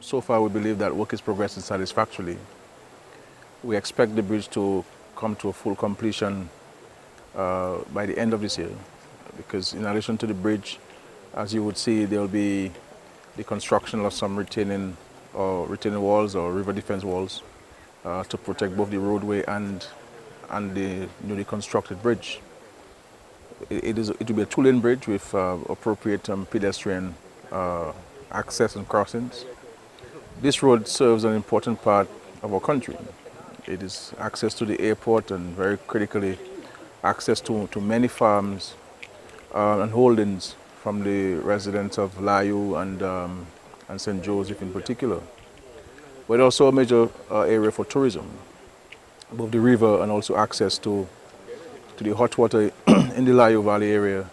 So far, we believe that work is progressing satisfactorily. We expect the bridge to come to a full completion by the end of this year, because in addition to the bridge, as you would see, there will be the construction of some retaining walls or river defense walls to protect both the roadway and the newly constructed bridge. It will be a two-lane bridge with appropriate pedestrian access and crossings. This road serves an important part of our country. It is access to the airport and very critically access to many farms and holdings from the residents of Lio and St. Joseph in particular. But also a major area for tourism, both the river and also access to the hot water in the Lio Valley area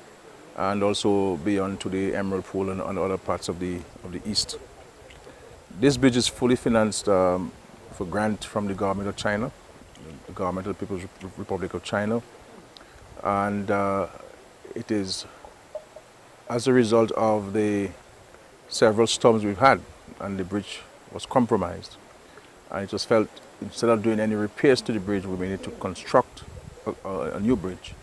and also beyond to the Emerald Pool and other parts of the east. This bridge is fully financed for grant from the government of China, the government of the People's Republic of China, and it is as a result of the several storms we've had, and the bridge was compromised. And it was felt, instead of doing any repairs to the bridge, we may need to construct a new bridge.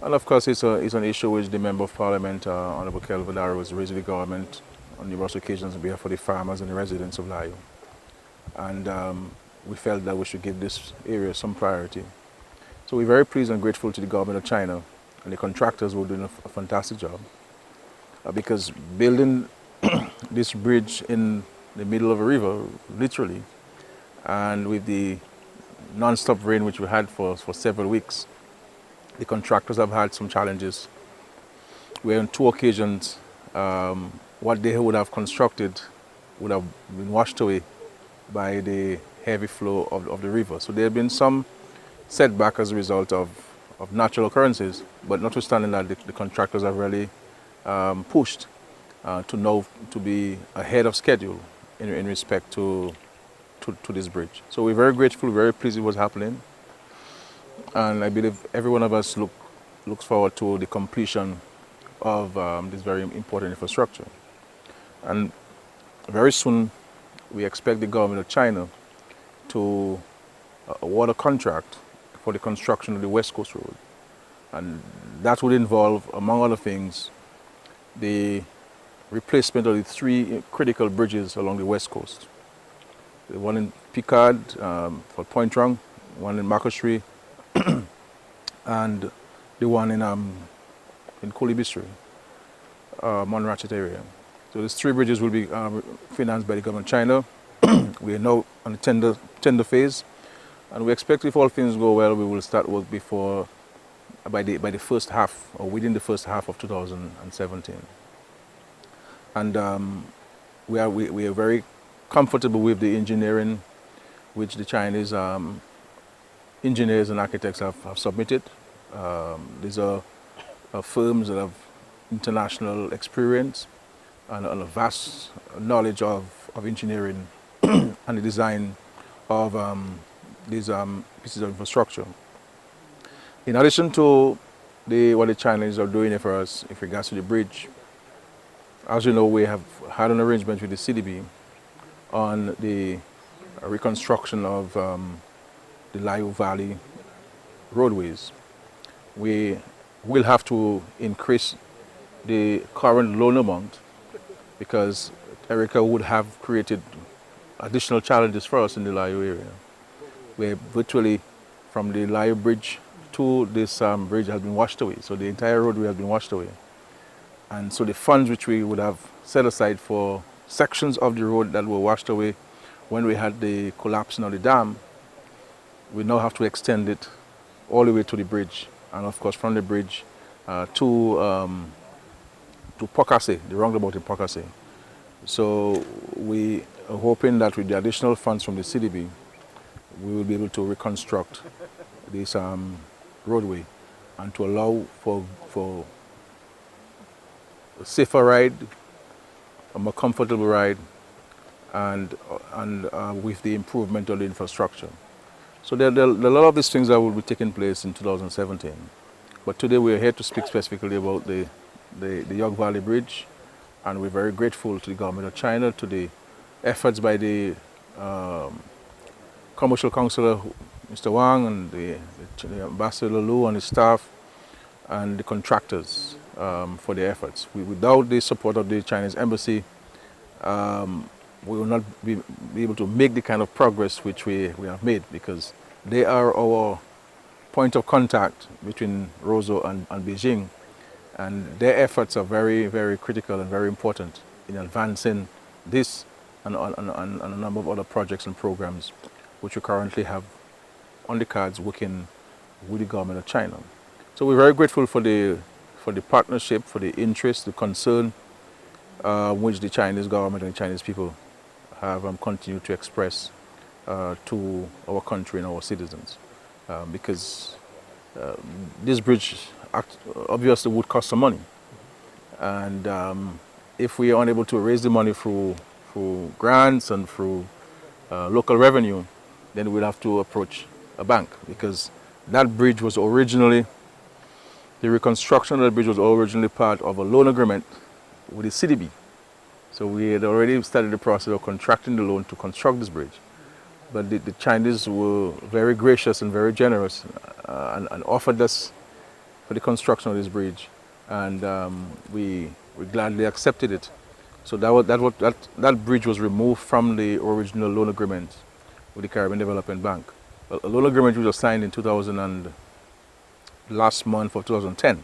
And of course, it's an issue which the Member of Parliament, Honorable Kelvedaro, was raising the government on numerous occasions on behalf of the farmers and the residents of Lio. And we felt that we should give this area some priority. So we're very pleased and grateful to the government of China and the contractors who are doing a fantastic job. Because building this bridge in the middle of a river, literally, and with the non-stop rain which we had for several weeks, the contractors have had some challenges. Where on two occasions, what they would have constructed would have been washed away by the heavy flow of the river. So there have been some setback as a result of natural occurrences, but notwithstanding that, the contractors have really pushed to be ahead of schedule in respect to this bridge. So we're very grateful, very pleased with what's happening, and I believe every one of us looks forward to the completion of this very important infrastructure. And very soon, we expect the government of China to award a contract for the construction of the West Coast Road. And that would involve, among other things, the replacement of the three critical bridges along the West Coast. The one in Picard for Point Rung, one in Makosri, and the one in Kolibisri, Monratchet area. So these three bridges will be financed by the government of China. We are now on the tender phase, and we expect, if all things go well, we will start work by the first half, or within the first half of 2017. And we are very comfortable with the engineering which the Chinese engineers and architects have submitted. These are firms that have international experience and a vast knowledge of engineering and the design of these pieces of infrastructure. In addition to what the Chinese are doing for us in regards to the bridge, as you know, we have had an arrangement with the CDB on the a reconstruction of the Lio Valley roadways. We will have to increase the current loan amount because Erica would have created additional challenges for us in the Lio area, where virtually from the Lio Bridge to this bridge has been washed away. So the entire roadway has been washed away. And so the funds which we would have set aside for sections of the road that were washed away when we had the collapsing of the dam, we now have to extend it all the way to the bridge. And of course from the bridge to Pokase, the roundabout in Pokase. So we are hoping that with the additional funds from the CDB, we will be able to reconstruct this roadway and to allow for a safer ride, a more comfortable ride, and with the improvement of the infrastructure. So there are a lot of these things that will be taking place in 2017. But today we are here to speak specifically about the York Valley Bridge, and we're very grateful to the government of China, to the efforts by the Commercial Councillor, Mr. Wang, and the Ambassador Lu and his staff, and the contractors for their efforts. Without the support of the Chinese embassy, we will not be able to make the kind of progress which we have made, because they are our point of contact between Roseau and Beijing, and their efforts are very, very critical and very important in advancing this and a number of other projects and programs which we currently have on the cards working with the government of China. So we're very grateful for the partnership, for the interest, the concern which the Chinese government and the Chinese people have continued to express to our country and our citizens. Because this bridge obviously would cost some money. And if we are unable to raise the money through grants and through local revenue, then we'll have to approach a bank, because that bridge was originally, the reconstruction of the bridge was originally part of a loan agreement with the CDB. So we had already started the process of contracting the loan to construct this bridge. But the Chinese were very gracious and very generous and offered us for the construction of this bridge. And we gladly accepted it. So that bridge was removed from the original loan agreement with the Caribbean Development Bank. A loan agreement which was signed in last month of 2010,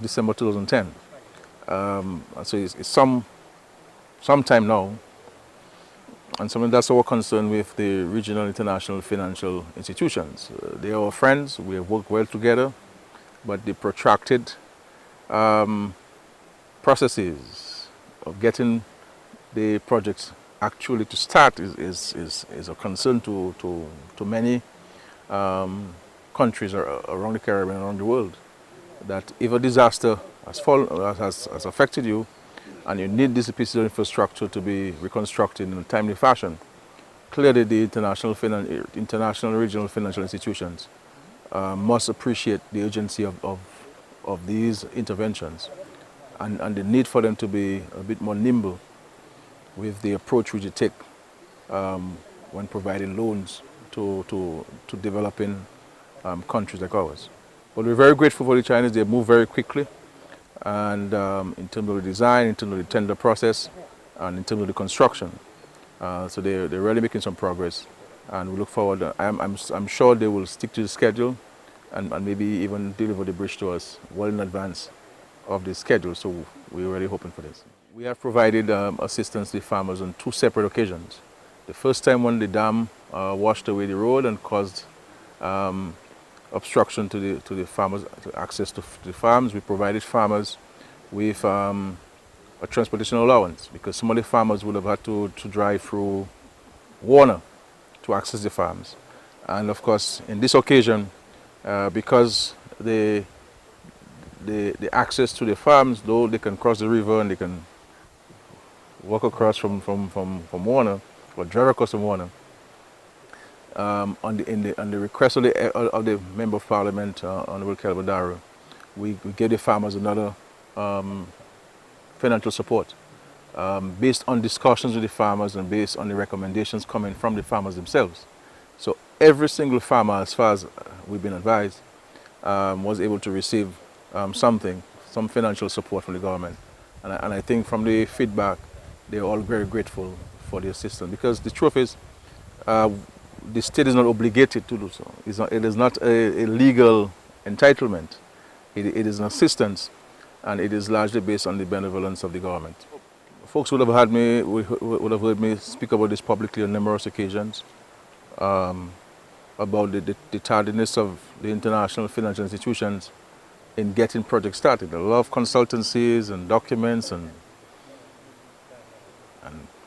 December 2010. So it's some time now, and something that's our concern with the regional international financial institutions. They are our friends, we have worked well together, but the protracted processes of getting the projects actually to start is a concern to many countries around the Caribbean and around the world. That if a disaster has affected you and you need these pieces of infrastructure to be reconstructed in a timely fashion, clearly the international regional financial institutions must appreciate the urgency of these interventions and the need for them to be a bit more nimble with the approach which you take when providing loans to developing countries like ours. But we're very grateful for the Chinese. They move very quickly, and in terms of the design, in terms of the tender process, and in terms of the construction. So they're really making some progress, and we look forward. I'm sure they will stick to the schedule and maybe even deliver the bridge to us well in advance of the schedule. So we're really hoping for this. We have provided assistance to the farmers on 2 separate occasions. The first time when the dam washed away the road and caused obstruction to the farmers, to access to the farms, we provided farmers with a transportation allowance, because some of the farmers would have had to drive through Warner to access the farms. And of course, in this occasion, because the access to the farms, though they can cross the river and they can walk across from Warner, or drive across from Warner, on the request of the Member of Parliament, Honorable Kelvin, we gave the farmers another financial support. based on discussions with the farmers and based on the recommendations coming from the farmers themselves. So every single farmer, as far as we've been advised, was able to receive some financial support from the government. And I think from the feedback, they're all very grateful for the assistance, because the truth is, the state is not obligated to do so. It is not a legal entitlement. It is an assistance, and it is largely based on the benevolence of the government. Folks would have heard me speak about this publicly on numerous occasions, about the tardiness of the international financial institutions in getting projects started. A lot of consultancies and documents and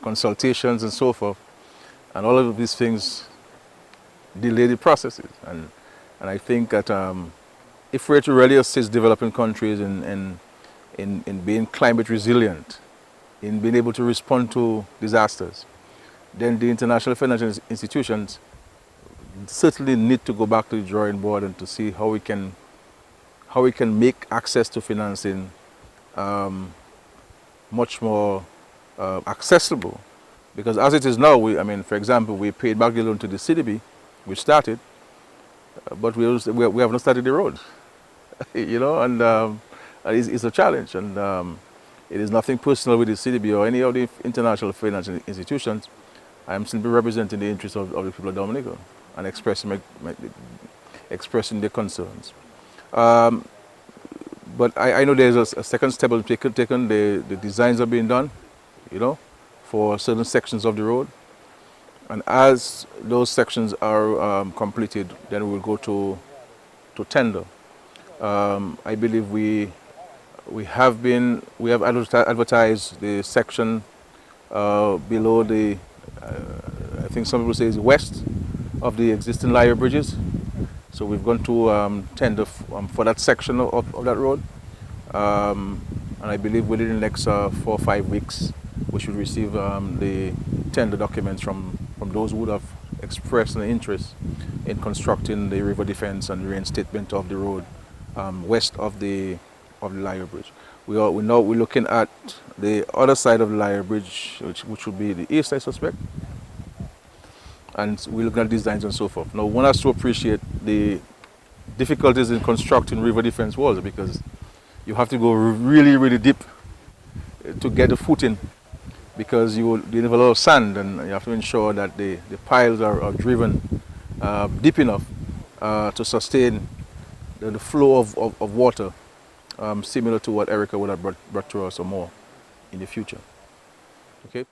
consultations and so forth, and all of these things delay the processes. And I think that if we're to really assist developing countries in being climate resilient, in being able to respond to disasters, then the international financial institutions certainly need to go back to the drawing board and to see how we can make access to financing much more accessible. Because as it is now, for example, we paid back the loan to the CDB, we started, but we have not started the road. And it's a challenge, and it is nothing personal with the CDB or any of the international financial institutions. I am simply representing the interests of the people of Dominica and expressing their concerns. But I know there's a second step taken. The designs are being done, for certain sections of the road. And as those sections are completed, then we'll go to tender. I believe we have advertised the section below the, I think some people say is west of the existing Lio bridges. So we've gone to tender for that section of that road. And I believe within the next 4 or 5 weeks, we should receive the tender documents from those who would have expressed an interest in constructing the river defense and reinstatement of the road west of the Lio Bridge. We're looking at the other side of the Lio Bridge, which would be the east, I suspect. And we're looking at designs and so forth. Now, one has to appreciate the difficulties in constructing river defense walls, because you have to go really, really deep to get the footing, because you have a lot of sand, and you have to ensure that the piles are driven deep enough to sustain the flow of water, similar to what Erica would have brought to us or more in the future. Okay.